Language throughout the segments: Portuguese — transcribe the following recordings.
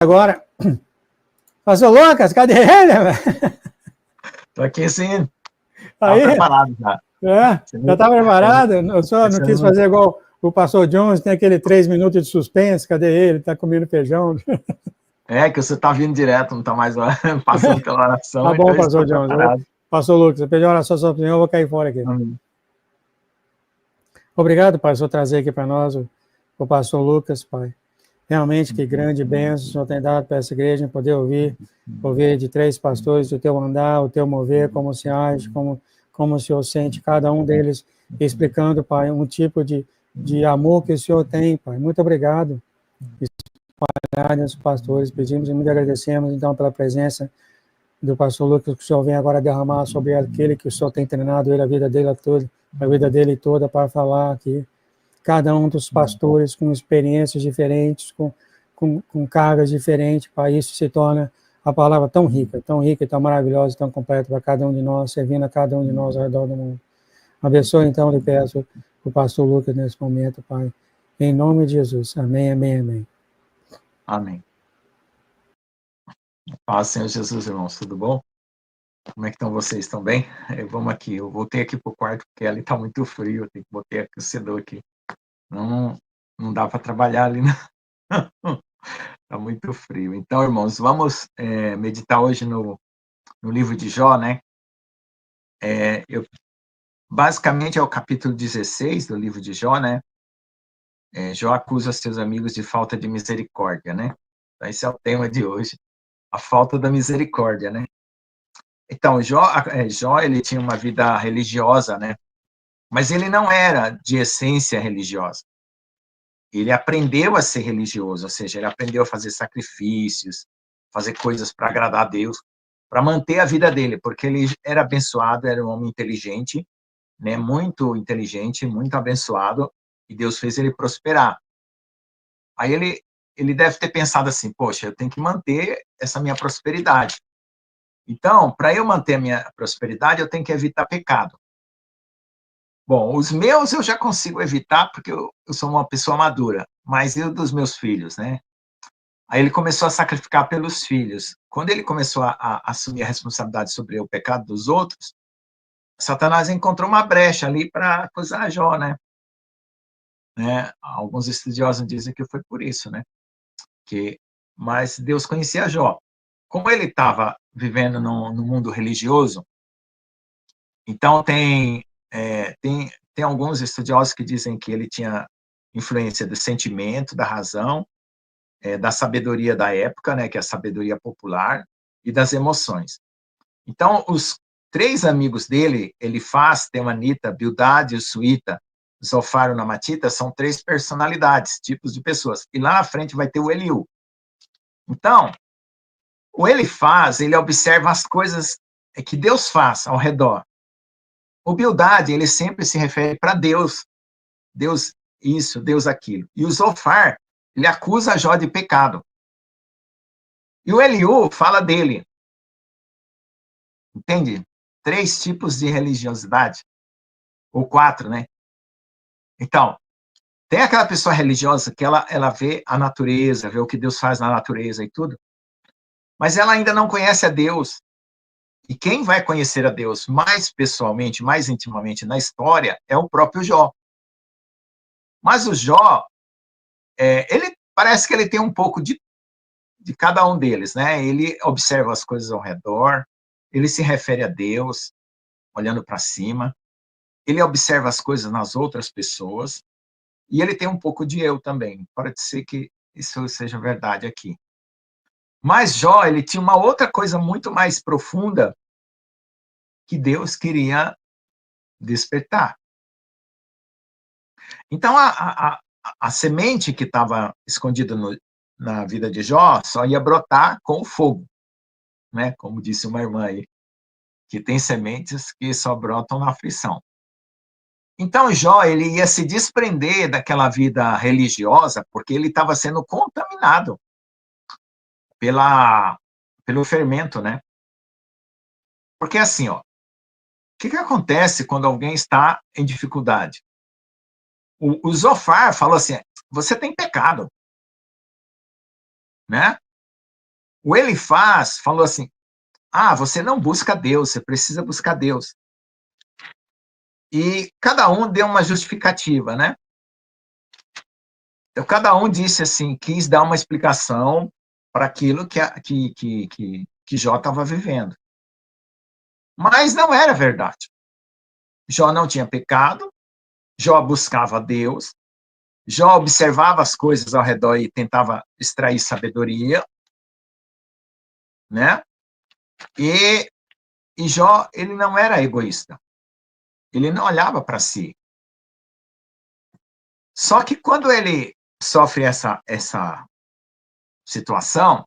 agora. Pastor Lucas, cadê ele? Tô aqui sim. Aí, preparado já. Já está preparado? Eu só não quis fazer igual o pastor Jones, tem aquele 3 minutos de suspense, cadê ele? Está comendo feijão. Que você está vindo direto, não está mais passando pela oração. Tá bom, então pastor Jones. Pastor Lucas, você pediu uma oração sua opinião, eu vou cair fora aqui. Obrigado, Pai, por trazer aqui para nós o pastor Lucas, Pai. Realmente, que grande bênção o Senhor tem dado para essa igreja, poder ouvir de 3 pastores o teu andar, o teu mover, como se age, como o Senhor sente, cada um deles explicando, Pai, um tipo de amor que o Senhor tem, Pai. Muito obrigado. Espalhar os pastores, pedimos e muito agradecemos, então, pela presença do pastor Lucas, que o Senhor vem agora derramar sobre aquele que o Senhor tem treinado ele, a vida dele toda, para falar aqui. Cada um dos pastores com experiências diferentes, com cargas diferentes, para isso se torna a palavra tão rica e tão maravilhosa, tão completa para cada um de nós, servindo a cada um de nós ao redor do mundo. Abençoe, então, lhe peço, o pastor Lucas nesse momento, Pai. Em nome de Jesus. Amém, amém, amém. Amém. Paz, Senhor Jesus, irmãos, tudo bom? Como é que estão vocês? Estão bem? Vamos aqui, eu voltei aqui para o quarto, porque ali está muito frio, eu tenho que botar aquecedor aqui. Não dá para trabalhar ali, não. Está muito frio. Então, irmãos, vamos meditar hoje no livro de Jó, né? Basicamente é o capítulo 16 do livro de Jó, né? Jó acusa seus amigos de falta de misericórdia, né? Então, esse é o tema de hoje, a falta da misericórdia, né? Então, Jó, ele tinha uma vida religiosa, né? Mas ele não era de essência religiosa. Ele aprendeu a ser religioso, ou seja, ele aprendeu a fazer sacrifícios, fazer coisas para agradar a Deus, para manter a vida dele, porque ele era abençoado, era um homem inteligente, né? Muito inteligente, muito abençoado, e Deus fez ele prosperar. Aí ele deve ter pensado assim, poxa, eu tenho que manter essa minha prosperidade. Então, para eu manter a minha prosperidade, eu tenho que evitar pecado. Bom, os meus eu já consigo evitar, porque eu sou uma pessoa madura, mas e dos meus filhos, né? Aí ele começou a sacrificar pelos filhos. Quando ele começou a assumir a responsabilidade sobre o pecado dos outros, Satanás encontrou uma brecha ali para acusar Jó, né? Alguns estudiosos dizem que foi por isso, né? Mas Deus conhecia Jó. Como ele estava vivendo no mundo religioso, então tem alguns estudiosos que dizem que ele tinha influência do sentimento, da razão, da sabedoria da época, né, que é a sabedoria popular, e das emoções. Então, os 3 amigos dele, Elifaz, Temanita, Bildade e Suíta, Zofar e Namatita, são 3 personalidades, tipos de pessoas. E lá na frente vai ter o Eliú. Então, o Elifaz, ele observa as coisas que Deus faz ao redor. O Bildade, ele sempre se refere para Deus. Deus isso, Deus aquilo. E o Zofar, ele acusa Jó de pecado. E o Eliú fala dele. Entende? 3 tipos de religiosidade. Ou 4, né? Então, tem aquela pessoa religiosa que ela vê a natureza, vê o que Deus faz na natureza e tudo, mas ela ainda não conhece a Deus. E quem vai conhecer a Deus mais pessoalmente, mais intimamente na história, é o próprio Jó. Mas o Jó, ele parece que ele tem um pouco de cada um deles, né? Ele observa as coisas ao redor, ele se refere a Deus, olhando para cima, ele observa as coisas nas outras pessoas, e ele tem um pouco de eu também. Pode ser que isso seja verdade aqui. Mas Jó, ele tinha uma outra coisa muito mais profunda que Deus queria despertar. Então, a semente que estava escondida na vida de Jó só ia brotar com o fogo, né? Como disse uma irmã aí, que tem sementes que só brotam na aflição. Então, Jó, ele ia se desprender daquela vida religiosa, porque ele estava sendo contaminado pelo fermento, né? Porque assim, ó, o que acontece quando alguém está em dificuldade? O Zofar falou assim, você tem pecado, né? O Elifaz falou assim, você não busca Deus, você precisa buscar Deus. E cada um deu uma justificativa, né? Então, cada um disse assim, quis dar uma explicação para aquilo que Jó estava vivendo. Mas não era verdade. Jó não tinha pecado, Jó buscava Deus, Jó observava as coisas ao redor e tentava extrair sabedoria, né? E Jó, ele não era egoísta. Ele não olhava para si. Só que quando ele sofre essa situação,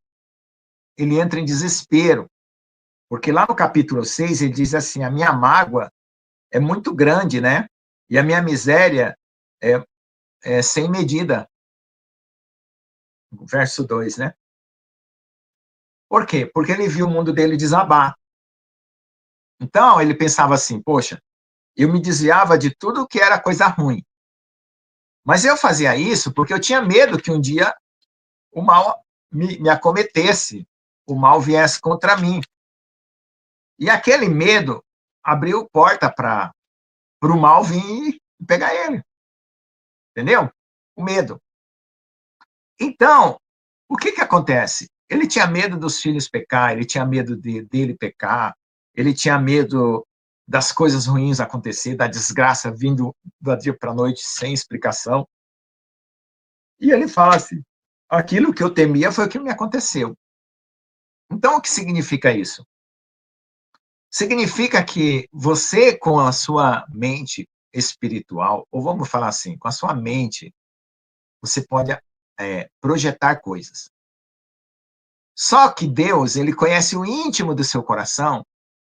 ele entra em desespero. Porque lá no capítulo 6, ele diz assim, a minha mágoa é muito grande, né? E a minha miséria é sem medida. Verso 2, né? Por quê? Porque ele viu o mundo dele desabar. Então, ele pensava assim, poxa, eu me desviava de tudo que era coisa ruim. Mas eu fazia isso porque eu tinha medo que um dia o mal me acometesse, o mal viesse contra mim. E aquele medo abriu porta para o mal vir e pegar ele. Entendeu? O medo. Então, o que acontece? Ele tinha medo dos filhos pecar, ele tinha medo dele pecar, ele tinha medo das coisas ruins acontecer, da desgraça vindo do dia para a noite sem explicação. E ele fala assim, aquilo que eu temia foi o que me aconteceu. Então, o que significa isso? Significa que você, com a sua mente espiritual, ou vamos falar assim, com a sua mente, você pode projetar coisas. Só que Deus, ele conhece o íntimo do seu coração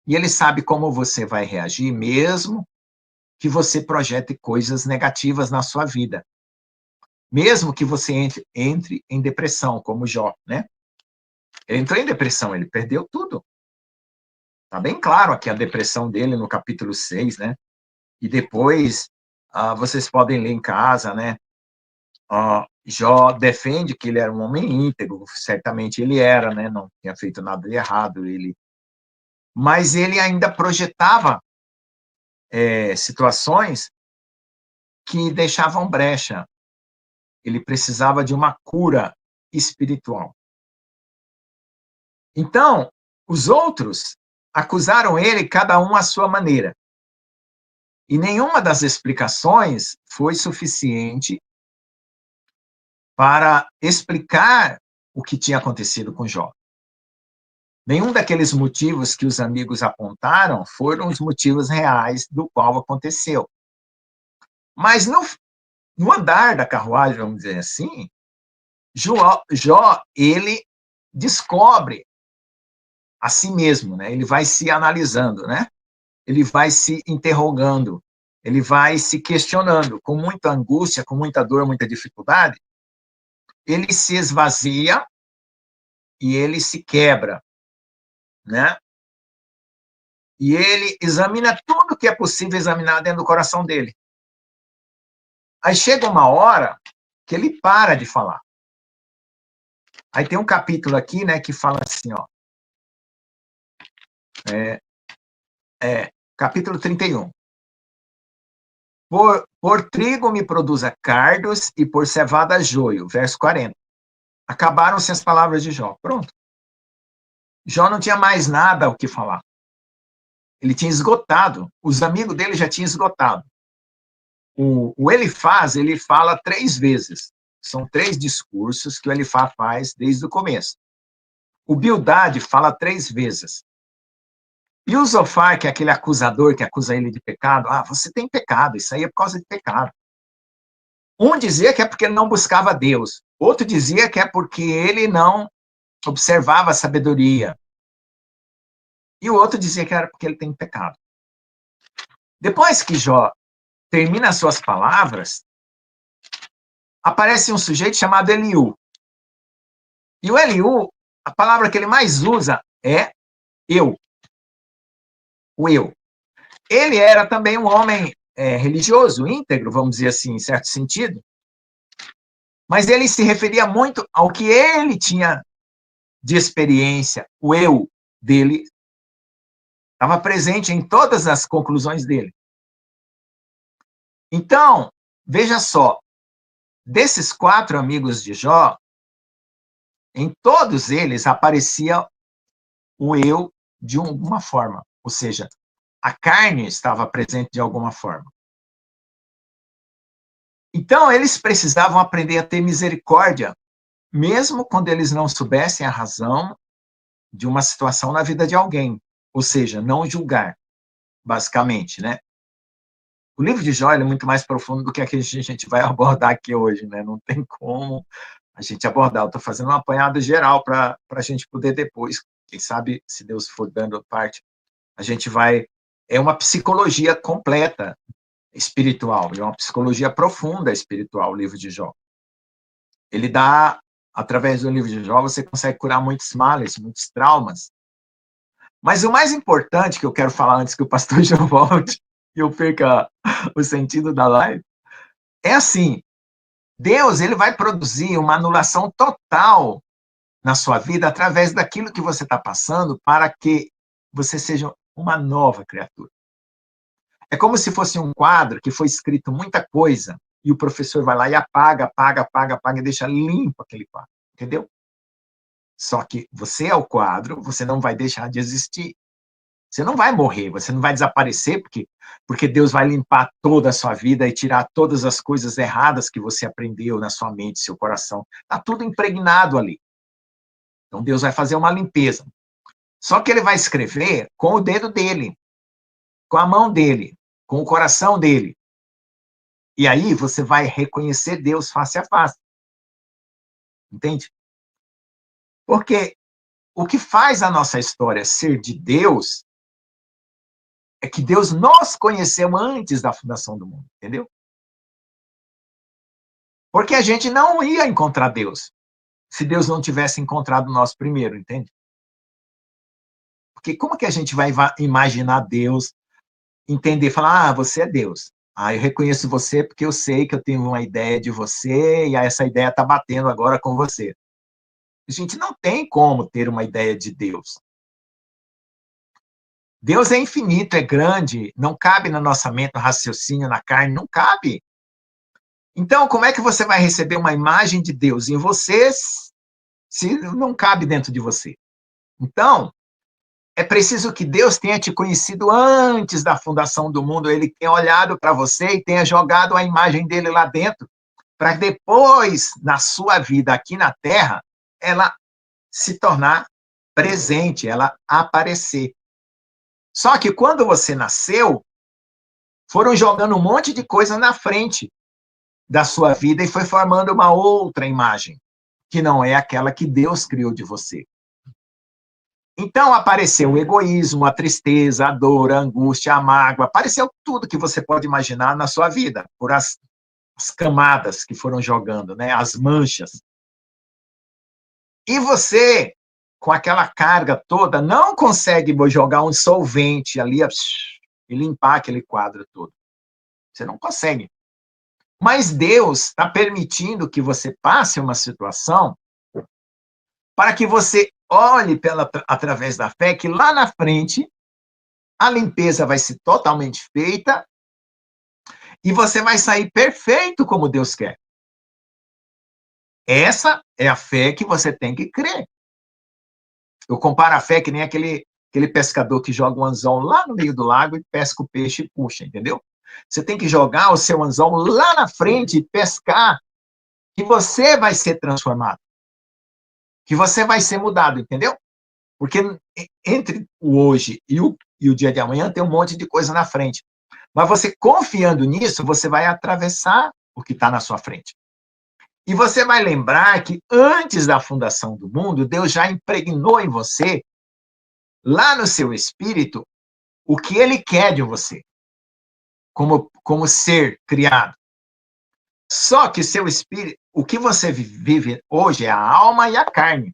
e ele sabe como você vai reagir, mesmo que você projete coisas negativas na sua vida. Mesmo que você entre em depressão, como Jó, né? Ele entrou em depressão, ele perdeu tudo. Está bem claro aqui a depressão dele no capítulo 6, né? E depois, vocês podem ler em casa, né? Jó defende que ele era um homem íntegro, certamente ele era, né? Não tinha feito nada de errado, mas ele ainda projetava situações que deixavam brecha. Ele precisava de uma cura espiritual. Então, os outros acusaram ele, cada um à sua maneira. E nenhuma das explicações foi suficiente para explicar o que tinha acontecido com Jó. Nenhum daqueles motivos que os amigos apontaram foram os motivos reais do qual aconteceu. Mas no andar da carruagem, vamos dizer assim, Jó, ele descobre a si mesmo, né? Ele vai se analisando, né? Ele vai se interrogando, ele vai se questionando, com muita angústia, com muita dor, muita dificuldade, ele se esvazia e ele se quebra, né? E ele examina tudo que é possível examinar dentro do coração dele. Aí chega uma hora que ele para de falar. Aí tem um capítulo aqui, né, que fala assim, ó. Capítulo 31. Por trigo me produza cardos e por cevada joio. Verso 40. Acabaram-se as palavras de Jó. Pronto. Jó não tinha mais nada o que falar. Ele tinha esgotado. Os amigos dele já tinham esgotado. O Elifaz, ele fala 3 vezes. São 3 discursos que o Elifaz faz desde o começo. O Bildade fala 3 vezes. E o Zofar, que é aquele acusador que acusa ele de pecado, você tem pecado, isso aí é por causa de pecado. Um dizia que é porque ele não buscava Deus. Outro dizia que é porque ele não observava a sabedoria. E o outro dizia que era porque ele tem pecado. Depois que Jó termina as suas palavras, aparece um sujeito chamado Eliú. E o Eliú, a palavra que ele mais usa é eu. O eu. Ele era também um homem religioso, íntegro, vamos dizer assim, em certo sentido. Mas ele se referia muito ao que ele tinha de experiência, o eu dele, estava presente em todas as conclusões dele. Então, veja só, desses 4 amigos de Jó, em todos eles aparecia o eu de alguma forma, ou seja, a carne estava presente de alguma forma. Então, eles precisavam aprender a ter misericórdia, mesmo quando eles não soubessem a razão de uma situação na vida de alguém, ou seja, não julgar, basicamente, né? O livro de Jó é muito mais profundo do que a gente vai abordar aqui hoje, né? Não tem como a gente abordar. Eu estou fazendo um apanhado geral para a gente poder depois, quem sabe, se Deus for dando parte, a gente vai... É uma psicologia completa espiritual, é uma psicologia profunda espiritual, o livro de Jó. Ele dá, através do livro de Jó, você consegue curar muitos males, muitos traumas. Mas o mais importante que eu quero falar antes que o pastor Jó volte e eu perca o sentido da live, é assim, Deus, ele vai produzir uma anulação total na sua vida através daquilo que você está passando para que você seja uma nova criatura. É como se fosse um quadro que foi escrito muita coisa e o professor vai lá e apaga, apaga, apaga, apaga e deixa limpo aquele quadro, entendeu? Só que você é o quadro, você não vai deixar de existir. Você não vai morrer, você não vai desaparecer, porque Deus vai limpar toda a sua vida e tirar todas as coisas erradas que você aprendeu na sua mente, seu coração. Está tudo impregnado ali. Então Deus vai fazer uma limpeza. Só que ele vai escrever com o dedo dele, com a mão dele, com o coração dele. E aí você vai reconhecer Deus face a face. Entende? Porque o que faz a nossa história ser de Deus é que Deus nos conheceu antes da fundação do mundo, entendeu? Porque a gente não ia encontrar Deus se Deus não tivesse encontrado nós primeiro, entende? Porque como que a gente vai imaginar Deus, entender, falar, você é Deus. Eu reconheço você porque eu sei que eu tenho uma ideia de você e essa ideia está batendo agora com você. A gente não tem como ter uma ideia de Deus. Deus é infinito, é grande, não cabe na nossa mente, no raciocínio, na carne, não cabe. Então, como é que você vai receber uma imagem de Deus em você se não cabe dentro de você? Então, é preciso que Deus tenha te conhecido antes da fundação do mundo, ele tenha olhado para você e tenha jogado a imagem dele lá dentro, para depois, na sua vida aqui na Terra, ela se tornar presente, ela aparecer. Só que quando você nasceu, foram jogando um monte de coisa na frente da sua vida e foi formando uma outra imagem, que não é aquela que Deus criou de você. Então apareceu o egoísmo, a tristeza, a dor, a angústia, a mágoa, apareceu tudo que você pode imaginar na sua vida, por as camadas que foram jogando, né? As manchas. E você, com aquela carga toda, não consegue jogar um solvente ali e limpar aquele quadro todo. Você não consegue. Mas Deus está permitindo que você passe uma situação para que você olhe através da fé que lá na frente a limpeza vai ser totalmente feita e você vai sair perfeito como Deus quer. Essa é a fé que você tem que crer. Eu comparo a fé que nem aquele pescador que joga um anzol lá no meio do lago e pesca o peixe e puxa, entendeu? Você tem que jogar o seu anzol lá na frente e pescar, que você vai ser transformado, que você vai ser mudado, entendeu? Porque entre o hoje e o dia de amanhã tem um monte de coisa na frente. Mas você confiando nisso, você vai atravessar o que está na sua frente. E você vai lembrar que antes da fundação do mundo, Deus já impregnou em você, lá no seu espírito, o que Ele quer de você, como ser criado. Só que seu espírito, o que você vive hoje é a alma e a carne.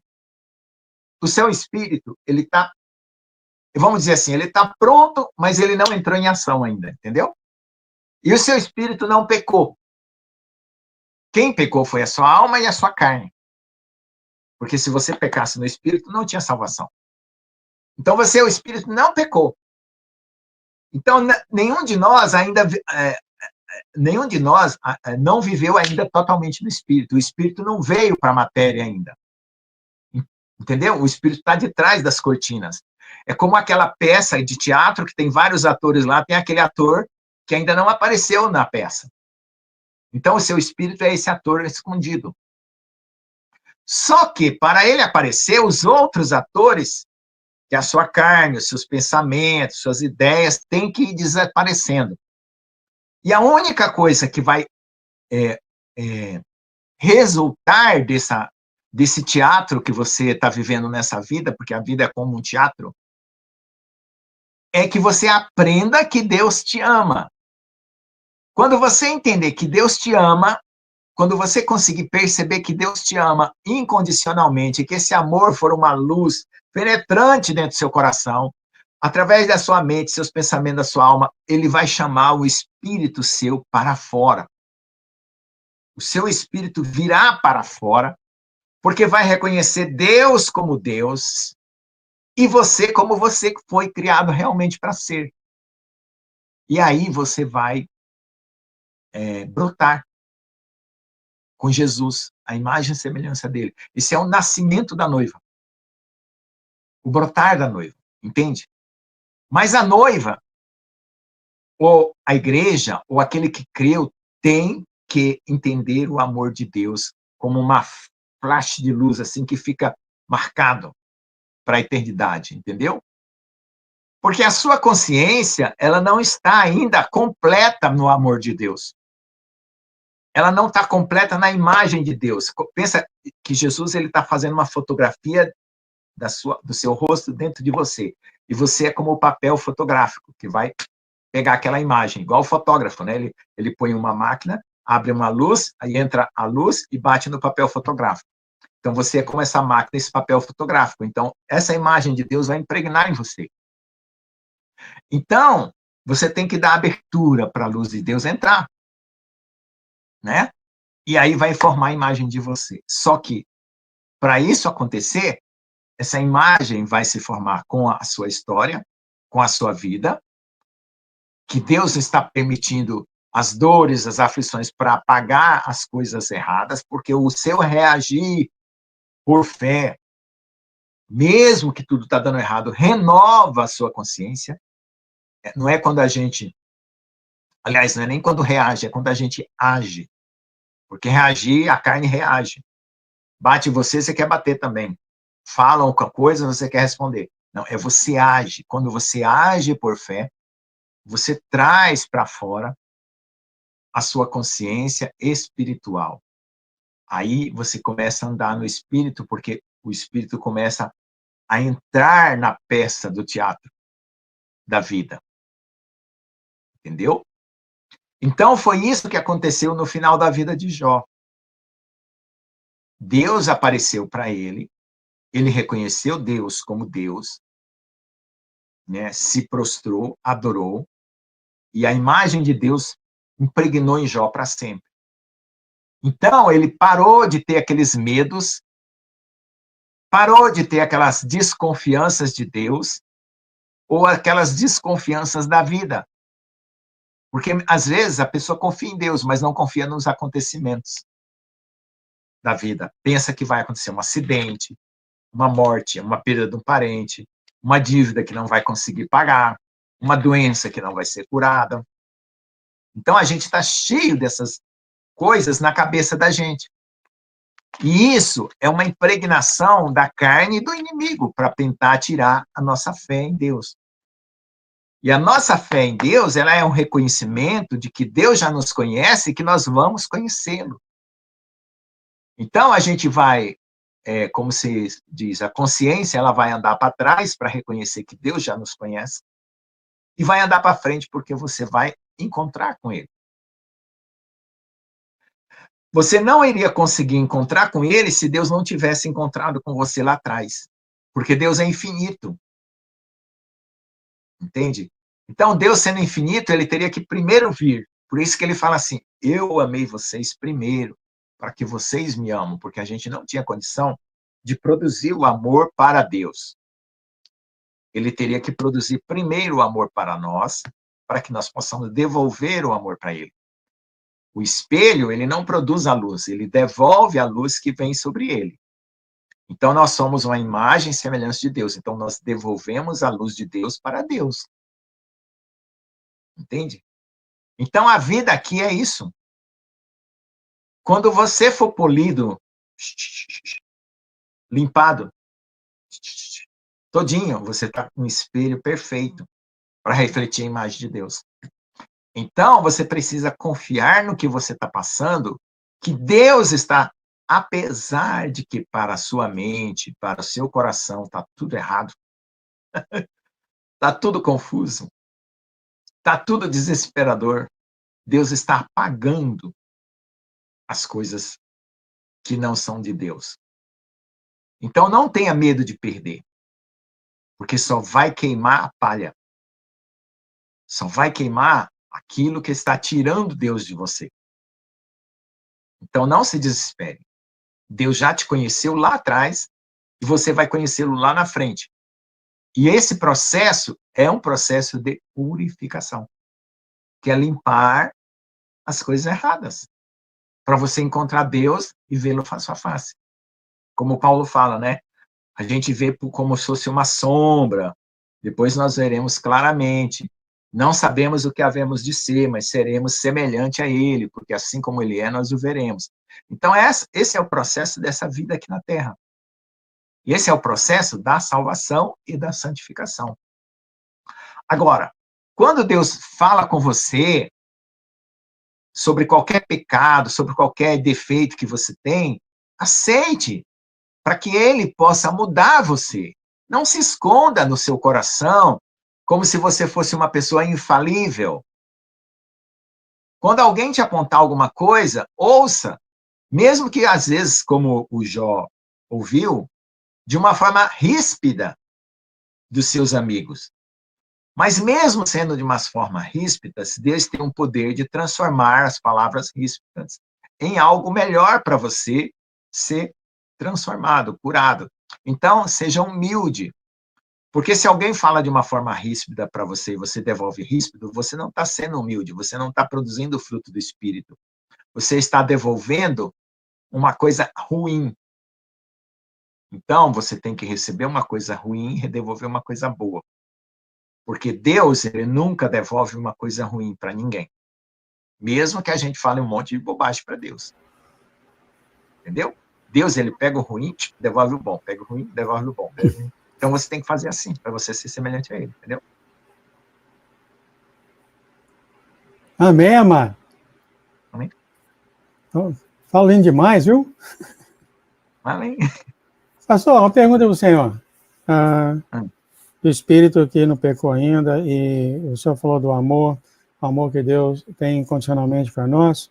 O seu espírito, ele está, vamos dizer assim, ele está pronto, mas ele não entrou em ação ainda, entendeu? E o seu espírito não pecou. Quem pecou foi a sua alma e a sua carne. Porque se você pecasse no espírito, não tinha salvação. Então você, o espírito, não pecou. Então nenhum de nós ainda não viveu ainda totalmente no espírito. O espírito não veio para a matéria ainda. Entendeu? O espírito está de trás das cortinas. É como aquela peça de teatro que tem vários atores lá, tem aquele ator que ainda não apareceu na peça. Então, o seu espírito é esse ator escondido. Só que, para ele aparecer, os outros atores, que é a sua carne, os seus pensamentos, suas ideias, têm que ir desaparecendo. E a única coisa que vai resultar desse teatro que você está vivendo nessa vida, porque a vida é como um teatro, é que você aprenda que Deus te ama. Quando você entender que Deus te ama, quando você conseguir perceber que Deus te ama incondicionalmente, que esse amor for uma luz penetrante dentro do seu coração, através da sua mente, seus pensamentos, da sua alma, ele vai chamar o espírito seu para fora. O seu espírito virá para fora, porque vai reconhecer Deus como Deus e você como você foi criado realmente para ser. E aí você vai brotar com Jesus, a imagem e semelhança dele. Esse é o nascimento da noiva. O brotar da noiva, entende? Mas a noiva, ou a igreja, ou aquele que creu, tem que entender o amor de Deus como uma flash de luz, assim, que fica marcado para a eternidade, entendeu? Porque a sua consciência, ela não está ainda completa no amor de Deus. Ela não está completa na imagem de Deus. Pensa que Jesus ele está fazendo uma fotografia do seu rosto dentro de você. E você é como o papel fotográfico, que vai pegar aquela imagem, igual o fotógrafo, né? Ele põe uma máquina, abre uma luz, aí entra a luz e bate no papel fotográfico. Então, você é como essa máquina, esse papel fotográfico. Então, essa imagem de Deus vai impregnar em você. Então, você tem que dar abertura para a luz de Deus entrar, né? E aí vai formar a imagem de você. Só que, para isso acontecer, essa imagem vai se formar com a sua história, com a sua vida, que Deus está permitindo as dores, as aflições para apagar as coisas erradas, porque o seu reagir por fé, mesmo que tudo está dando errado, renova a sua consciência. Não é quando a gente... Aliás, não é nem quando reage, é quando a gente age. Porque reagir, a carne reage. Bate você, você quer bater também. Falam alguma coisa, você quer responder. Não, é você age. Quando você age por fé, você traz para fora a sua consciência espiritual. Aí você começa a andar no espírito, porque o espírito começa a entrar na peça do teatro da vida. Entendeu? Então foi isso que aconteceu no final da vida de Jó. Deus apareceu para ele reconheceu Deus como Deus, né? Se prostrou, adorou, e a imagem de Deus impregnou em Jó para sempre. Então, ele parou de ter aqueles medos, parou de ter aquelas desconfianças de Deus, ou aquelas desconfianças da vida. Porque, às vezes, a pessoa confia em Deus, mas não confia nos acontecimentos da vida. Pensa que vai acontecer um acidente, uma morte, uma perda de um parente, uma dívida que não vai conseguir pagar, uma doença que não vai ser curada. Então, a gente está cheio dessas coisas na cabeça da gente. E isso é uma impregnação da carne e do inimigo para tentar tirar a nossa fé em Deus. E a nossa fé em Deus, ela é um reconhecimento de que Deus já nos conhece e que nós vamos conhecê-lo. Então, a gente vai, como se diz, a consciência, ela vai andar para trás para reconhecer que Deus já nos conhece e vai andar para frente porque você vai encontrar com Ele. Você não iria conseguir encontrar com Ele se Deus não tivesse encontrado com você lá atrás, porque Deus é infinito. Entende? Então, Deus sendo infinito, Ele teria que primeiro vir. Por isso que Ele fala assim, eu amei vocês primeiro, para que vocês me amem, porque a gente não tinha condição de produzir o amor para Deus. Ele teria que produzir primeiro o amor para nós, para que nós possamos devolver o amor para ele. O espelho, ele não produz a luz, ele devolve a luz que vem sobre ele. Então, nós somos uma imagem e semelhança de Deus. Então, nós devolvemos a luz de Deus para Deus. Entende? Então, a vida aqui é isso. Quando você for polido, limpado, todinho, você está com um espelho perfeito para refletir a imagem de Deus. Então, você precisa confiar no que você está passando, que Deus está, apesar de que para a sua mente, para o seu coração, está tudo errado, está tudo confuso, está tudo desesperador, Deus está apagando as coisas que não são de Deus. Então, não tenha medo de perder, porque só vai queimar a palha, só vai queimar aquilo que está tirando Deus de você. Então, não se desespere. Deus já te conheceu lá atrás e você vai conhecê-lo lá na frente. E esse processo é um processo de purificação, que é limpar as coisas erradas, para você encontrar Deus e vê-lo face a face. Como Paulo fala, né? A gente vê como se fosse uma sombra, depois nós veremos claramente. Não sabemos o que havemos de ser, mas seremos semelhante a ele, porque assim como ele é, nós o veremos. Então, esse é o processo dessa vida aqui na Terra. E esse é o processo da salvação e da santificação. Agora, quando Deus fala com você sobre qualquer pecado, sobre qualquer defeito que você tem, aceite, para que ele possa mudar você. Não se esconda no seu coração como se você fosse uma pessoa infalível. Quando alguém te apontar alguma coisa, ouça, mesmo que às vezes, como o Jó ouviu, de uma forma ríspida dos seus amigos. Mas mesmo sendo de uma forma ríspida, Deus tem um poder de transformar as palavras ríspidas em algo melhor para você ser transformado, curado. Então, seja humilde. Porque se alguém fala de uma forma ríspida para você e você devolve ríspido, você não está sendo humilde, você não está produzindo o fruto do Espírito. Você está devolvendo uma coisa ruim. Então, você tem que receber uma coisa ruim e devolver uma coisa boa. Porque Deus, ele nunca devolve uma coisa ruim para ninguém. Mesmo que a gente fale um monte de bobagem para Deus. Entendeu? Deus, ele pega o ruim, devolve o bom. Pega o ruim, devolve o bom. Então, você tem que fazer assim, para você ser semelhante a ele. Entendeu? Amém, amado. Amém? Então, falando demais, viu? Amém. Pastor, uma pergunta para o senhor. O Espírito que não pecou ainda, e o senhor falou do amor, o amor que Deus tem incondicionalmente para nós.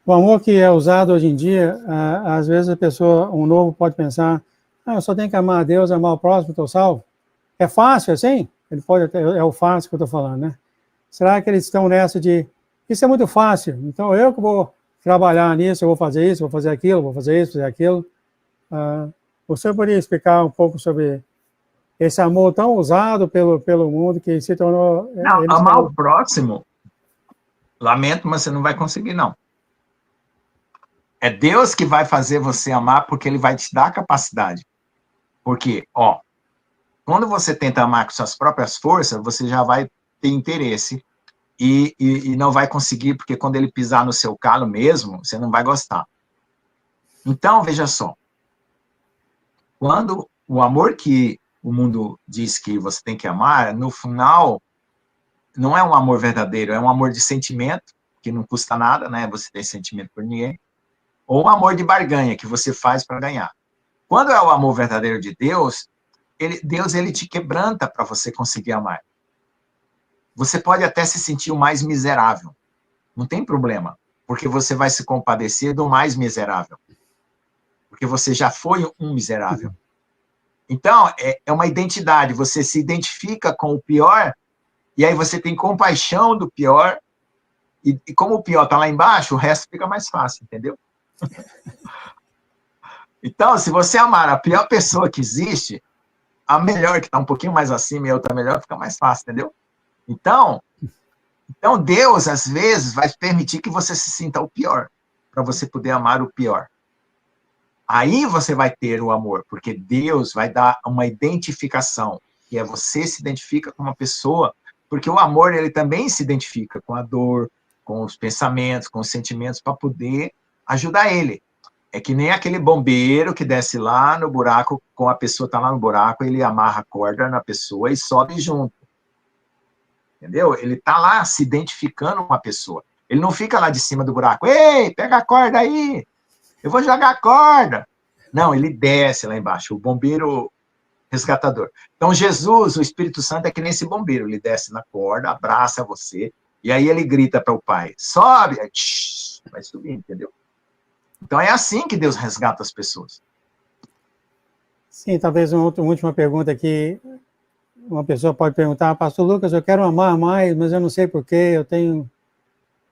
O amor que é usado hoje em dia, às vezes a pessoa, um novo pode pensar, eu só tenho que amar a Deus, amar o próximo, estou salvo. É fácil assim? Ele pode até, é o fácil que eu estou falando, né? Será que eles estão nessa de, isso é muito fácil, então eu que vou trabalhar nisso, eu vou fazer isso, vou fazer aquilo, vou fazer isso, fazer aquilo. O senhor poderia explicar um pouco sobre esse amor tão usado pelo mundo que se tornou... Não, amar o próximo, lamento, mas você não vai conseguir, não. É Deus que vai fazer você amar porque ele vai te dar a capacidade. Porque, quando você tenta amar com suas próprias forças, você já vai ter interesse e não vai conseguir, porque quando ele pisar no seu calo mesmo, você não vai gostar. Então, veja só. Quando o amor que o mundo diz que você tem que amar, no final, não é um amor verdadeiro, é um amor de sentimento, que não custa nada, né? Você tem sentimento por ninguém. Ou um amor de barganha, que você faz para ganhar. Quando é o amor verdadeiro de Deus, Deus te quebranta para você conseguir amar. Você pode até se sentir o mais miserável. Não tem problema, porque você vai se compadecer do mais miserável. Porque você já foi um miserável. Então, é uma identidade. Você se identifica com o pior, e aí você tem compaixão do pior, e como o pior está lá embaixo, o resto fica mais fácil, entendeu? Então, se você amar a pior pessoa que existe, a melhor, que está um pouquinho mais acima e a outra melhor, fica mais fácil, entendeu? Então, Deus, às vezes, vai permitir que você se sinta o pior, para você poder amar o pior. Aí você vai ter o amor, porque Deus vai dar uma identificação, que é você se identifica com uma pessoa, porque o amor, ele também se identifica com a dor, com os pensamentos, com os sentimentos, para poder ajudar ele. É que nem aquele bombeiro que desce lá no buraco, com a pessoa está lá no buraco, ele amarra a corda na pessoa e sobe junto. Entendeu? Ele está lá se identificando com a pessoa. Ele não fica lá de cima do buraco. Ei, pega a corda aí, eu vou jogar a corda. Não, ele desce lá embaixo, o bombeiro resgatador. Então, Jesus, o Espírito Santo, é que nem esse bombeiro. Ele desce na corda, abraça você, e aí ele grita para o Pai, sobe, aí, vai subir, entendeu? Então, é assim que Deus resgata as pessoas. Sim, talvez uma última pergunta aqui. Uma pessoa pode perguntar, pastor Lucas, eu quero amar mais, mas eu não sei porquê, eu tenho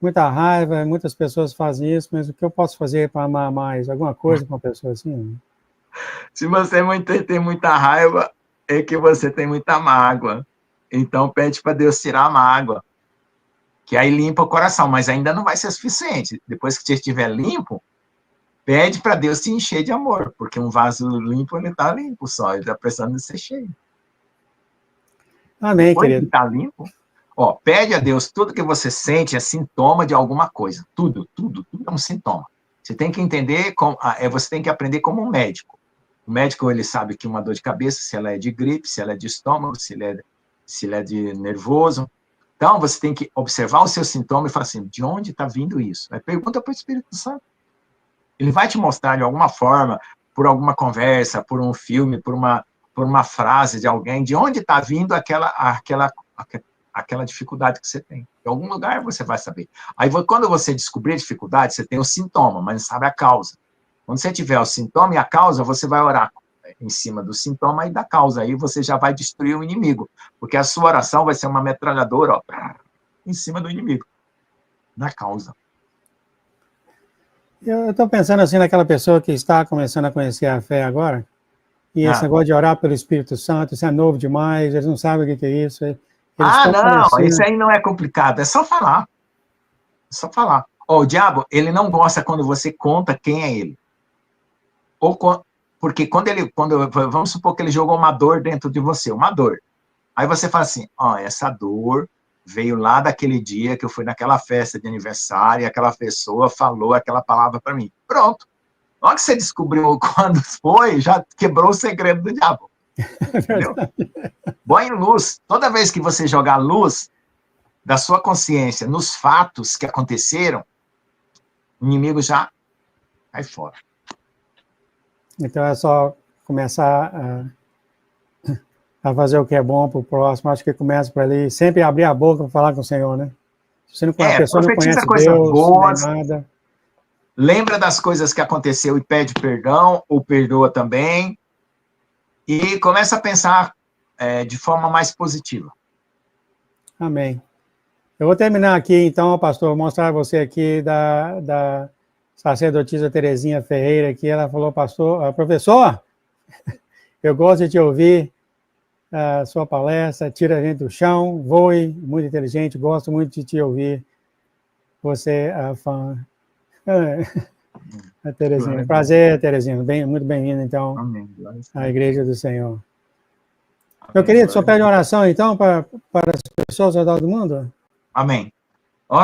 muita raiva, muitas pessoas fazem isso, mas o que eu posso fazer para amar mais? Alguma coisa para uma pessoa assim? Se você tem muita raiva, é que você tem muita mágoa. Então, pede para Deus tirar a mágoa, que aí limpa o coração, mas ainda não vai ser suficiente. Depois que você estiver limpo, pede para Deus te encher de amor, porque um vaso limpo, ele está limpo só, ele está precisando de ser cheio. Amém, Depois querido. que está limpo, pede a Deus, tudo que você sente é sintoma de alguma coisa. Tudo é um sintoma. Você tem que entender, você tem que aprender como um médico. O médico, ele sabe que uma dor de cabeça, se ela é de gripe, se ela é de estômago, se ela é de nervoso. Então, você tem que observar o seu sintoma e falar assim, de onde está vindo isso? Aí pergunta para o Espírito Santo. Ele vai te mostrar de alguma forma, por alguma conversa, por um filme, por uma frase de alguém, de onde está vindo aquela dificuldade que você tem. Em algum lugar você vai saber. Aí, quando você descobrir a dificuldade, você tem o sintoma, mas não sabe a causa. Quando você tiver o sintoma e a causa, você vai orar em cima do sintoma e da causa. Aí você já vai destruir o inimigo, porque a sua oração vai ser uma metralhadora em cima do inimigo, na causa. Eu estou pensando assim naquela pessoa que está começando a conhecer a fé agora, e esse negócio de orar pelo Espírito Santo, isso é novo demais, eles não sabem o que é isso. Eles não, conhecendo. isso aí não é complicado, é só falar. É só falar. O diabo, ele não gosta quando você conta quem é ele. Porque vamos supor que ele jogou uma dor dentro de você, uma dor. Aí você fala assim, essa dor veio lá daquele dia que eu fui naquela festa de aniversário e aquela pessoa falou aquela palavra para mim. Pronto. Na hora que você descobriu quando foi, já quebrou o segredo do diabo. Entendeu? Põe luz. Toda vez que você jogar luz da sua consciência nos fatos que aconteceram, o inimigo já cai fora. Então é só começar a fazer o que é bom para o próximo. Acho que começa por ali. Sempre abrir a boca para falar com o Senhor, né? Se a pessoa não conhece Deus, nem nada. Lembra das coisas que aconteceu e pede perdão, ou perdoa também. E começa a pensar de forma mais positiva. Amém. Eu vou terminar aqui, então, pastor, mostrar você aqui da sacerdotisa Terezinha Ferreira, que ela falou, professor, eu gosto de te ouvir, a sua palestra, tira a gente do chão, voe, muito inteligente, gosto muito de te ouvir. Você é fã. A Terezinha. Prazer, Terezinha. Muito bem-vinda, então, à Igreja do Senhor. Meu querido, só pede oração, então, para as pessoas ao redor do mundo? Amém.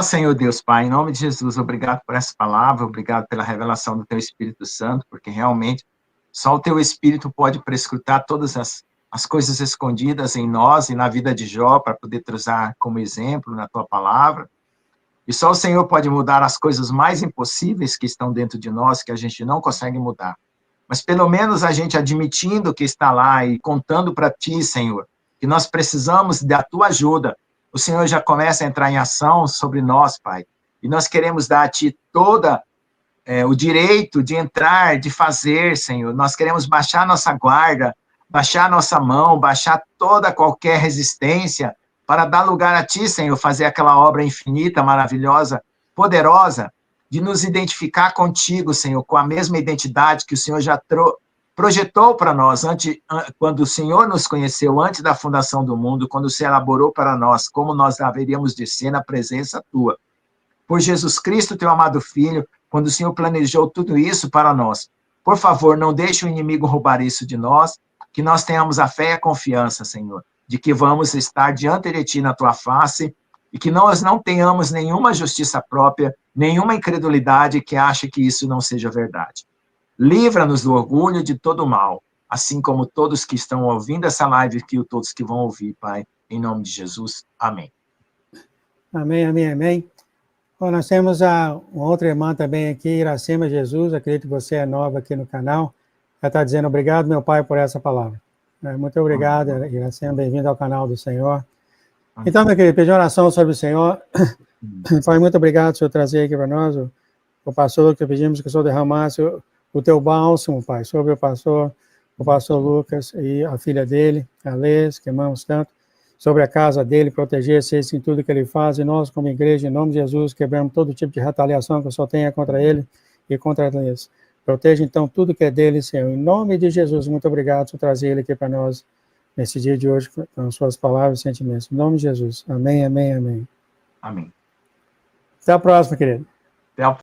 Senhor Deus, Pai, em nome de Jesus, obrigado por essa palavra, obrigado pela revelação do Teu Espírito Santo, porque realmente só o Teu Espírito pode prescrutar todas as coisas escondidas em nós e na vida de Jó, para poder trazer como exemplo na Tua palavra. E só o Senhor pode mudar as coisas mais impossíveis que estão dentro de nós, que a gente não consegue mudar. Mas pelo menos a gente admitindo que está lá e contando para Ti, Senhor, que nós precisamos da Tua ajuda, o Senhor já começa a entrar em ação sobre nós, Pai. E nós queremos dar a Ti o direito de entrar, de fazer, Senhor. Nós queremos baixar nossa guarda, baixar nossa mão, baixar qualquer resistência, para dar lugar a Ti, Senhor, fazer aquela obra infinita, maravilhosa, poderosa, de nos identificar contigo, Senhor, com a mesma identidade que o Senhor já projetou para nós, quando o Senhor nos conheceu antes da fundação do mundo, quando se elaborou para nós como nós haveríamos de ser na presença tua. Por Jesus Cristo, teu amado Filho, quando o Senhor planejou tudo isso para nós. Por favor, não deixe o inimigo roubar isso de nós, que nós tenhamos a fé e a confiança, Senhor, de que vamos estar diante de ti na tua face e que nós não tenhamos nenhuma justiça própria, nenhuma incredulidade que ache que isso não seja verdade. Livra-nos do orgulho de todo mal, assim como todos que estão ouvindo essa live e todos que vão ouvir, Pai, em nome de Jesus. Amém. Amém, amém, amém. Bom, nós temos uma outra irmã também aqui, Iracema Jesus, acredito que você é nova aqui no canal. Ela está dizendo, obrigado, meu pai, por essa palavra. Muito obrigado, Iracema, bem-vindo ao canal do Senhor. Então, meu querido, pedir oração sobre o Senhor. Pai, muito obrigado por Senhor trazer aqui para nós o pastor, que pedimos que o Senhor derramasse o teu bálsamo, Pai, sobre o pastor Lucas e a filha dele, a Lês, que amamos tanto, sobre a casa dele, proteger-se em tudo que ele faz, e nós, como igreja, em nome de Jesus, quebramos todo tipo de retaliação que o Senhor tenha contra ele e contra eles. Proteja, então, tudo que é dele, Senhor. Em nome de Jesus, muito obrigado por trazer ele aqui para nós, nesse dia de hoje, com suas palavras e sentimentos. Em nome de Jesus. Amém, amém, amém. Amém. Até a próxima, querido.